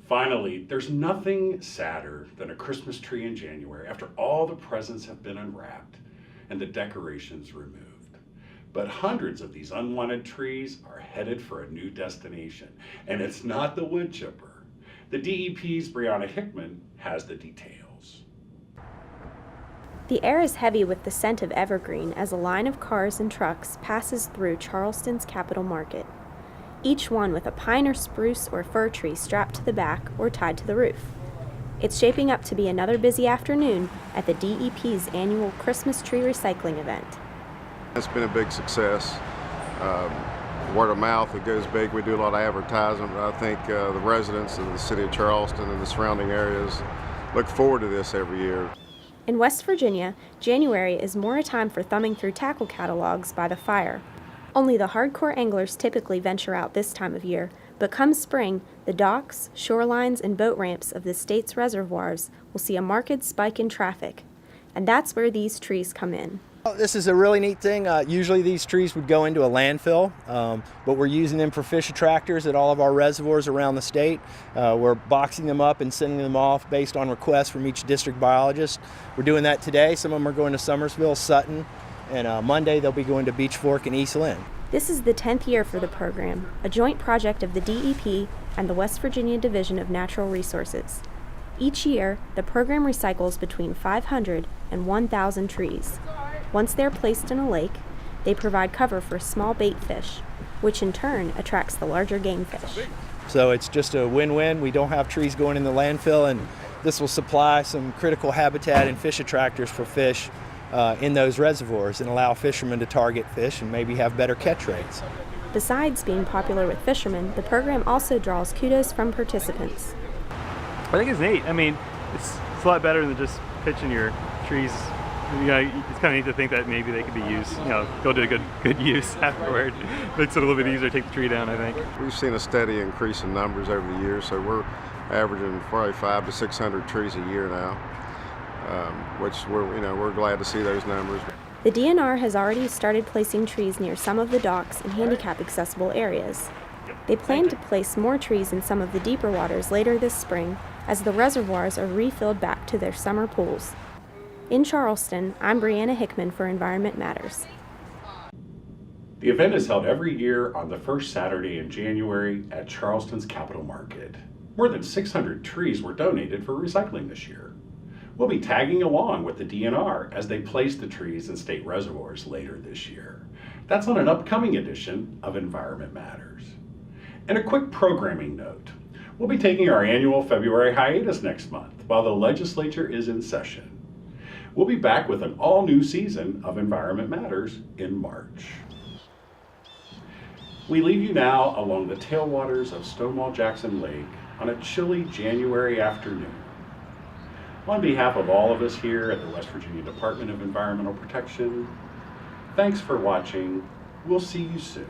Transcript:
Finally, there's nothing sadder than a Christmas tree in January after all the presents have been unwrapped and the decorations removed. But hundreds of these unwanted trees are headed for a new destination, and it's not the wood chipper. The DEP's Brianna Hickman has the details. The air is heavy with the scent of evergreen as a line of cars and trucks passes through Charleston's Capital Market, each one with a pine or spruce or fir tree strapped to the back or tied to the roof. It's shaping up to be another busy afternoon at the DEP's annual Christmas tree recycling event. It's been a big success. Word of mouth, it goes big. We do a lot of advertising. I think the residents of the city of Charleston and the surrounding areas look forward to this every year. In West Virginia, January is more a time for thumbing through tackle catalogs by the fire. Only the hardcore anglers typically venture out this time of year, but come spring, the docks, shorelines, and boat ramps of the state's reservoirs will see a marked spike in traffic. And that's where these trees come in. This is a really neat thing. Usually these trees would go into a landfill, but we're using them for fish attractors at all of our reservoirs around the state. We're boxing them up and sending them off based on requests from each district biologist. We're doing that today. Some of them are going to Summersville, Sutton, and Monday they'll be going to Beech Fork and East Lynn. This is the 10th year for the program, a joint project of the DEP and the West Virginia Division of Natural Resources. Each year, the program recycles between 500 and 1,000 trees. Once they're placed in a lake, they provide cover for small bait fish, which in turn attracts the larger game fish. So it's just a win-win. We don't have trees going in the landfill, and this will supply some critical habitat and fish attractors for fish in those reservoirs and allow fishermen to target fish and maybe have better catch rates. Besides being popular with fishermen, the program also draws kudos from participants. I think it's neat. I mean, it's a lot better than just pitching your trees. You know, it's kind of neat to think that maybe they could be used, you know, go to good use afterward. Makes it a little bit easier to take the tree down, I think. We've seen a steady increase in numbers over the years, so we're averaging probably 500 to 600 trees a year now, which we're glad to see those numbers. The DNR has already started placing trees near some of the docks and handicap accessible areas. They plan to place more trees in some of the deeper waters later this spring as the reservoirs are refilled back to their summer pools. In Charleston, I'm Brianna Hickman for Environment Matters. The event is held every year on the first Saturday in January at Charleston's Capital Market. More than 600 trees were donated for recycling this year. We'll be tagging along with the DNR as they place the trees in state reservoirs later this year. That's on an upcoming edition of Environment Matters. And a quick programming note. We'll be taking our annual February hiatus next month while the legislature is in session. We'll be back with an all-new season of Environment Matters in March. We leave you now along the tailwaters of Stonewall Jackson Lake on a chilly January afternoon. On behalf of all of us here at the West Virginia Department of Environmental Protection, thanks for watching. We'll see you soon.